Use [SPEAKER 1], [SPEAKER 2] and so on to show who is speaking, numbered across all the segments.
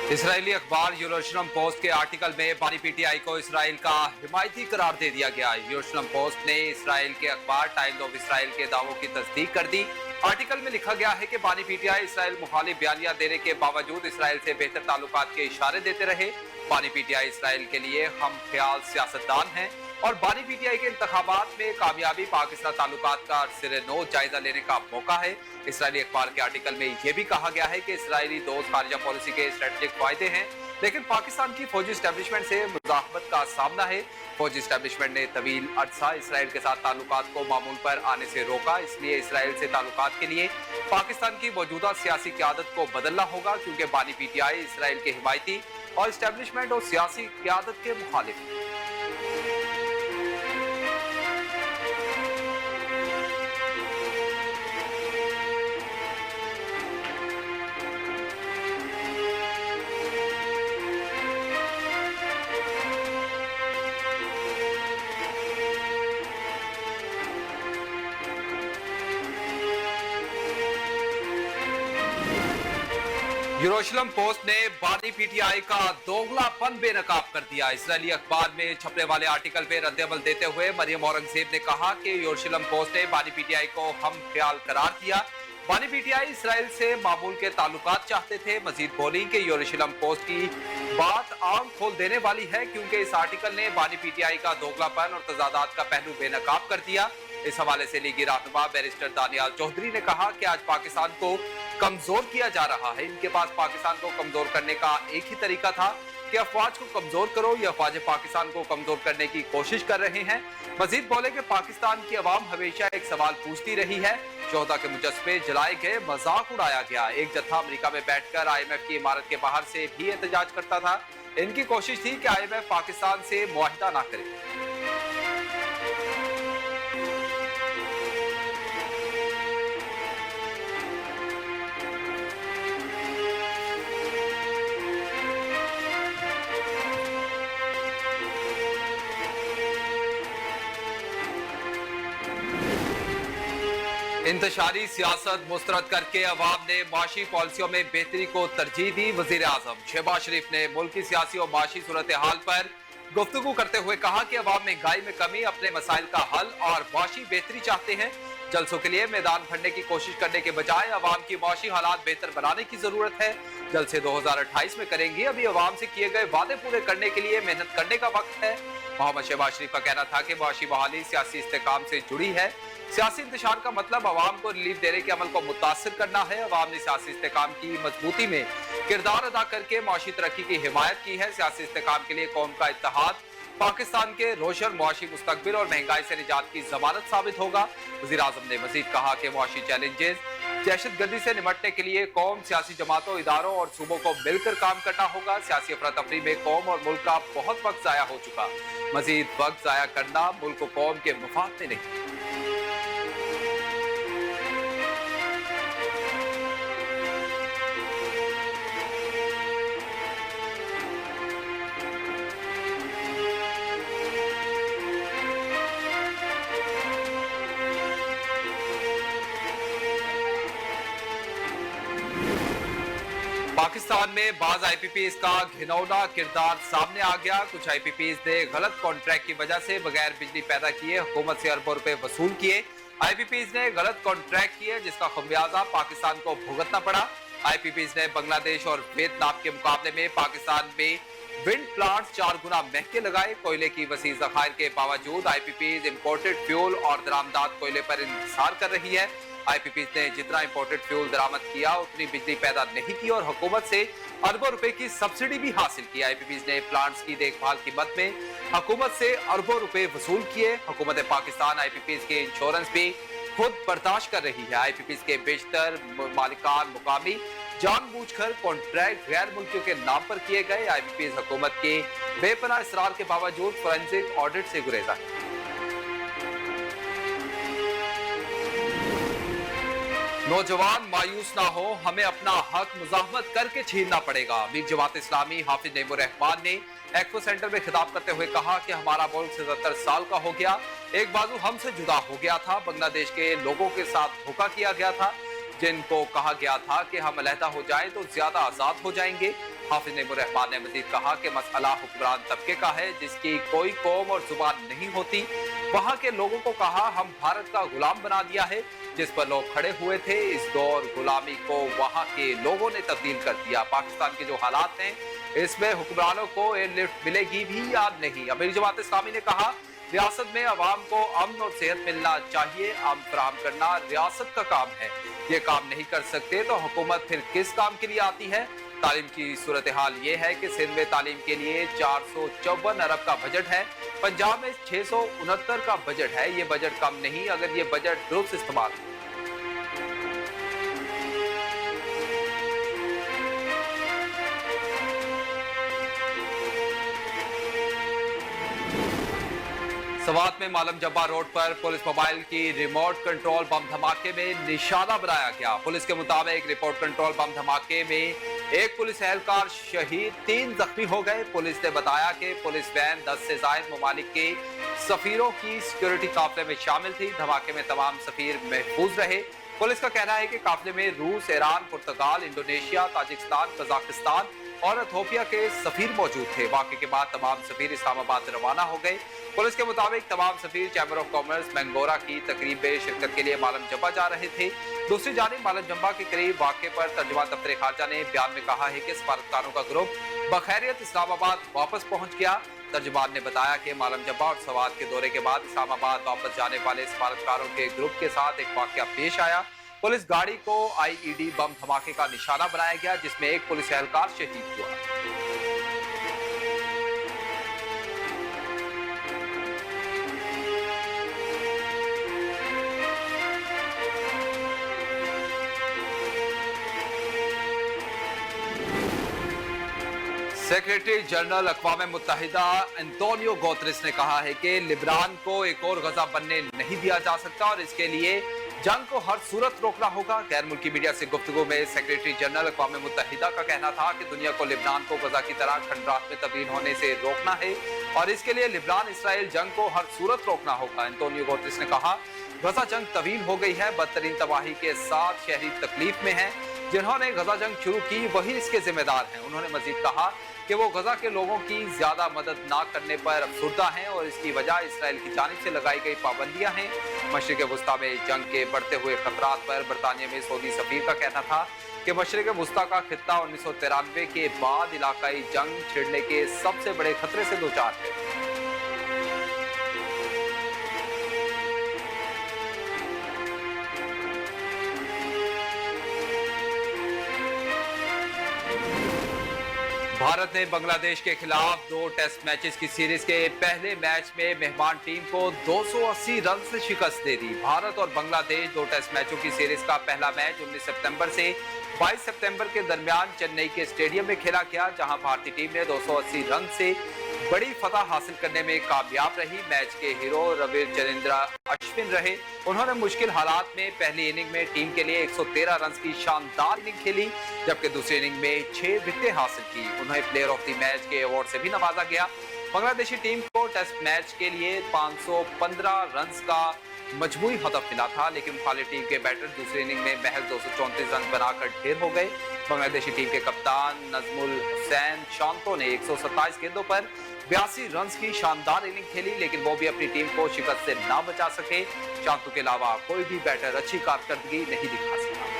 [SPEAKER 1] Israeli अखबार यरूशलेम post के आर्टिकल में बानी पीटीआई को इसराइल का हिमायती करार दे दिया गया। यरूशलेम पोस्ट ने इसराइल के अखबार टाइम्स ऑफ इसराइल के दावों की तस्दीक कर दी। आर्टिकल में लिखा गया है कि बानी पीटीआई इसराइल मुखालिफ बयानिया देने के बावजूद इसराइल से बेहतर ताल्लुकात के इशारे देते रहे। बानी पीटीआई इसराइल के लिए हम ख्याल सियासतदान हैं और बानी पीटीआई के इंतखाबात में कामयाबी पाकिस्तान ताल्लुकात का सिरे नो जायजा लेने का मौका है। इसराइली अखबार के आर्टिकल में यह भी कहा गया है कि इसराइली दोस्त खारिजा पॉलिसी के स्ट्रेटेजिक फायदे हैं, लेकिन पाकिस्तान की फौजी एस्टेब्लिशमेंट से मुज़ाहमत का सामना है। फौजी एस्टेब्लिशमेंट ने तवील अरसा इसराइल के साथ ताल्लुकात को मामूल पर आने से रोका, इसलिए इसराइल से ताल्लुकात के लिए पाकिस्तान की मौजूदा सियासी क़यादत को बदलना होगा, क्योंकि बानी पीटीआई इसराइल के हिमायती और एस्टेब्लिशमेंट और सियासी क़यादत के मुखालिफ है। यरूशलेम पोस्ट ने बानी पीटीआई का दोगलापन बेनकाब कर दिया। इसराइली अखबार में छपने वाले आर्टिकल पे रद्द-ए-अमल देते हुए मरियम औरंगजेब ने कहा कि यरूशलेम पोस्ट ने बानी पीटीआई को हम ख्याल करार दिया। बानी पीटीआई इसराइल से मामूल के ताल्लुकात चाहते थे। मजीद बोली कि यरूशलेम पोस्ट की बात आंख खोल देने वाली है, क्योंकि इस आर्टिकल ने बानी पीटीआई का दोगलापन और तजादात का पहलू बेनकाब कर दिया। इस हवाले से लीगी रहनुमा बैरिस्टर दानियाल चौधरी ने कहा कि आज पाकिस्तान को कमजोर किया जा रहा है। इनके पास पाकिस्तान को कमजोर करने का एक ही तरीका था कि अफवाज को कमजोर करो। ये अफवाज पाकिस्तान को कमजोर करने की कोशिश कर रहे हैं। मजीद बोले कि पाकिस्तान की अवाम हमेशा एक सवाल पूछती रही है। शोहदा के मुजस्समे जलाए गए, मजाक उड़ाया गया। एक जत्था अमेरिका में बैठकर IMF की इमारत के बाहर से भी एहतजाज करता था। इनकी कोशिश थी कि IMF पाकिस्तान से मुआहिदा ना करे। इंतशारी सियासत मुस्तरद करके अवाम ने माशी पॉलिसियों में बेहतरी को तरजीह दी। वजीर आजम शहबाज शरीफ ने मुल्क की सियासी और माशी सूरत हाल पर गुफ्तगू करते हुए कहा कि अवाम महंगाई में कमी, अपने मसाइल का हल और माशी बेहतरी चाहते हैं। जलसों के लिए मैदान भरने की कोशिश करने के बजाय अवाम की माशी हालात बेहतर बनाने की जरूरत है। जलसे 2028 में करेंगे। अभी अवाम से किए गए वादे पूरे करने के लिए मेहनत करने का वक्त है। मोहम्मद शहबाज शरीफ का कहना था कि माशी बहाली सियासी इस्तेकाम से जुड़ी है। सियासी इंतशार का मतलब अवाम को रिलीफ देने के अमल को मुतासिर करना है। अवाम ने सियासी इस्तेकाम की मजबूती में किरदार अदा करके माशी तरक्की की हिमायत की है। सियासी इस्तेकाम के लिए कौम का इत्तेहाद पाकिस्तान के रोशन मुआशी मुस्तकबिल और महंगाई से निजात की जमानत साबित होगा। वज़ीर आज़म ने मजीद कहा कि मुआशी चैलेंजेस, दहशतगर्दी से निपटने के लिए कौम, सियासी जमातों, इदारों और सूबों को मिलकर काम करना होगा। सियासी अफरा-तफरी में कौम और मुल्क का बहुत वक्त जाया हो चुका। मजीद वक्त जाया करना मुल्क को कौम के मुफाद में नहीं। पाकिस्तान में बाज IPPs का घिनौना किरदार सामने आ गया। कुछ IPPs ने गलत कॉन्ट्रैक्ट की वजह से बगैर बिजली पैदा किए हुकूमत से अरबों रुपए वसूल किए। IPPs ने गलत कॉन्ट्रैक्ट किए, जिसका खमियाजा पाकिस्तान को भुगतना पड़ा। IPPs ने बांग्लादेश और वियतनाम के मुकाबले में पाकिस्तान में विंड प्लांट्स 4 गुना महंगे लगाए। कोयले की वसी ज़खायर के बावजूद IPPs इम्पोर्टेड फ्यूल और दरामदात कोयले पर इंतजार कर रही है। IPPs ने जितना इंपोर्टेड फ्यूल दरामद किया उतनी बिजली पैदा नहीं की और हुकूमत से अरबों रुपए की सब्सिडी भी हासिल की। IPPs ने प्लांट्स की देखभाल की मद में हुकूमत से अरबों रुपए वसूल किए। हुकूमत पाकिस्तान IPPs के इंश्योरेंस भी खुद बर्दाश्त कर रही है। IPPs के बेशतर मालिकान मुकामी जानबूझकर कॉन्ट्रैक्ट गैर मुल्कियों के नाम पर किए गए। IPPs हुकूमत के बेपनाह इसरार के बावजूद फोरेंसिक ऑडिट से गुरेजा है। नौजवान मायूस ना हो, हमें अपना हक मुजाहमत करके छीनना पड़ेगा। अमीर जमात इस्लामी हाफिज नईमुर रहमान ने एक्सपो सेंटर में खिताब करते हुए कहा कि हमारा मुल्क 77 साल का हो गया, एक बाजू हमसे जुदा हो गया था। बांग्लादेश के लोगों के साथ धोखा किया गया था, जिनको कहा गया था कि हम अलहदा हो जाएं तो ज्यादा आजाद हो जाएंगे। हाफिज नईमुर रहमान ने मजीद कहा कि मसला हुक्मरान तबके का है जिसकी कोई कौम और जुबान नहीं होती। वहाँ के लोगों को कहा हम भारत का गुलाम बना दिया है जिस पर लोग खड़े हुए थे। इस दौर गुलामी को वहाँ के लोगों ने तब्दील कर दिया। पाकिस्तान के जो हालात हैं इसमें हुक्मरानों को एयरलिफ्ट मिलेगी भी या नहीं। अमीर जमात इस्लामी ने कहा रियासत में अवाम को अमन और सेहत मिलना चाहिए। अमन फराहम करना रियासत का काम है। ये काम नहीं कर सकते तो हुकूमत फिर किस काम के लिए आती है। तालीम की सूरत हाल ये है कि सिंध में तालीम के लिए 454 अरब का बजट है। पंजाब में 669 का बजट है। ये बजट कम नहीं अगर ये बजट दुरुस्त इस्तेमाल हो। सवात में मालम जब्बा रोड पर पुलिस मोबाइल की रिमोट कंट्रोल बम धमाके में निशाना बनाया गया। पुलिस के मुताबिक रिमोट कंट्रोल बम धमाके में एक पुलिस एहलकार शहीद, 3 जख्मी हो गए। पुलिस ने बताया कि पुलिस वैन 10 से ज्यादा ममालिक के सफीरों की सिक्योरिटी काफिले में शामिल थी। धमाके में तमाम सफीर महफूज रहे। पुलिस का कहना है कि काफिले में रूस, ईरान, पुर्तगाल, इंडोनेशिया, ताजिकिस्तान, कजाकिस्तान और इथोपिया के सफीर मौजूद थे। वाक़े के बाद तमाम सफीर इस्लामाबाद रवाना हो गए। पुलिस के मुताबिक तमाम सफीर चैम्बर ऑफ कॉमर्स मैंगोरा की तकरीब में शिरकत के लिए मालम जब्बा जा रहे थे। दूसरी जानिब मालम जब्बा के करीब वाक़े पर तर्जुमान दफ्तर खारजा ने बयान में कहा है कि सफारतकारों का ग्रुप बखैरियत इस्लामाबाद वापस पहुंच गया। तर्जुमान ने बताया कि मालम जब्बा और सवात के दौरे के बाद इस्लामाबाद वापस जाने वाले सफारतकारों के ग्रुप के साथ एक वाक़या पेश आया। पुलिस गाड़ी को आईईडी बम धमाके का निशाना बनाया गया जिसमें एक पुलिस एहलकार शहीद हुआ। सेक्रेटरी जनरल अक़वाम मुत्तहिदा एंटोनियो गुतेरेस ने कहा है कि लिबनान को एक और गजा बनने नहीं दिया जा सकता और इसके लिए जंग को हर सूरत रोकना होगा। गैर मुल्की मीडिया से गुफ्तगू में सेक्रेटरी जनरल अक़वाम मुत्तहिदा का कहना था कि दुनिया को लिबनान को गजा की तरह खंडरात में तब्दील होने से रोकना है और इसके लिए लिबनान इसराइल जंग को हर सूरत रोकना होगा। एंटोनियो गुतेरेस ने कहा गजा जंग तवील हो गई है, बदतरीन तबाही के साथ शहरी तकलीफ में है। जिन्होंने गजा जंग शुरू की वही इसके जिम्मेदार हैं। उन्होंने मजीद कहा कि वो गजा के लोगों की ज्यादा मदद ना करने पर अफसुर्दा हैं और इसकी वजह इसराइल की जानिब से लगाई गई पाबंदियां हैं। मशरिक वस्ता में जंग के बढ़ते हुए खतरात पर बरतानिया में सऊदी सफीर का कहना था कि मशरिक वस्ता का खित्ता 1993 के बाद इलाकाई जंग छिड़ने के सबसे बड़े खतरे से दो चार है। भारत ने बांग्लादेश के खिलाफ 2 टेस्ट मैचेस की सीरीज के पहले मैच में मेहमान टीम को 280 रन से शिकस्त दे दी। भारत और बांग्लादेश 2 टेस्ट मैचों की सीरीज का पहला मैच 19 सितंबर से 22 सितंबर के दरमियान चेन्नई के स्टेडियम में खेला गया, जहां भारतीय टीम ने 280 रन से बड़ी फतह हासिल करने में कामयाब रही। मैच के हीरो रविचंद्रन अश्विन रहे। उन्होंने मुश्किल हालात में पहली इनिंग में टीम के लिए 113 रन की शानदार इनिंग खेली, जबकि दूसरी इनिंग में 6 विकेटें हासिल की। उन्हें प्लेयर ऑफ द मैच के अवार्ड से भी नवाजा गया। बांग्लादेशी टीम को टेस्ट मैच के लिए 515 रन का मजमूई हदफ मिला था, लेकिन खाली टीम के बैटर दूसरी इनिंग में महज 234 रन बनाकर ढेर हो गए। बांग्लादेशी टीम के कप्तान नजमुल हुसैन शांतो ने 127 गेंदों पर 82 रन की शानदार इनिंग खेली, लेकिन वो भी अपनी टीम को शिकस्त से ना बचा सके। शांतो के अलावा कोई भी बैटर अच्छी कारकर्दगी नहीं दिखा सका।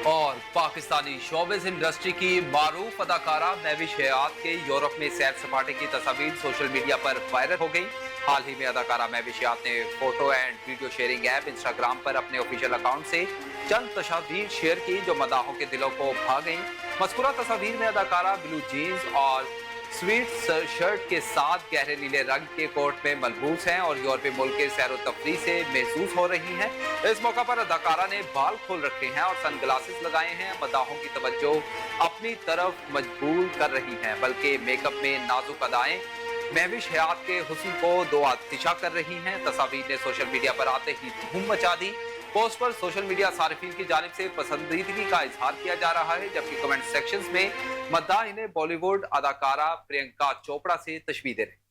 [SPEAKER 1] और पाकिस्तानी शोबिज़ इंडस्ट्री की मारूफ अदाकारा महविश हयात के यूरोप में सैर सपाटे की तस्वीर सोशल मीडिया पर वायरल हो गई। हाल ही में अदाकारा महविश हयात ने photo and video sharing app Instagram पर अपने ऑफिशियल अकाउंट से चंद तस्वीर शेयर की जो मदाहों के दिलों को भा गईं। मज़कूरा तस्वीर में अदाकारा ब्लू जीन्स और स्वीट शर्ट के साथ गहरे नीले रंग के कोट में मलबूस हैं और यूरोपीय मुल्क के सैर तफरी से महसूस हो रही हैं। इस मौका पर अदाकारा ने बाल खोल रखे हैं और सनग्लासेस लगाए हैं। मदाहों की तवज्जो अपनी तरफ मजबूर कर रही हैं, बल्कि मेकअप में नाजुक अदाएं महविश हयात के हुस्न को दो आतिशा कर रही हैं। तस्वीर ने सोशल मीडिया पर आते ही धूम मचा दी। पोस्ट पर सोशल मीडिया सारिफीन की जानिब से पसंदीदगी का इजहार किया जा रहा है, जबकि कमेंट सेक्शंस में मद्दाह इन्हें बॉलीवुड अदाकारा प्रियंका चोपड़ा से तशबीह दे रहे हैं।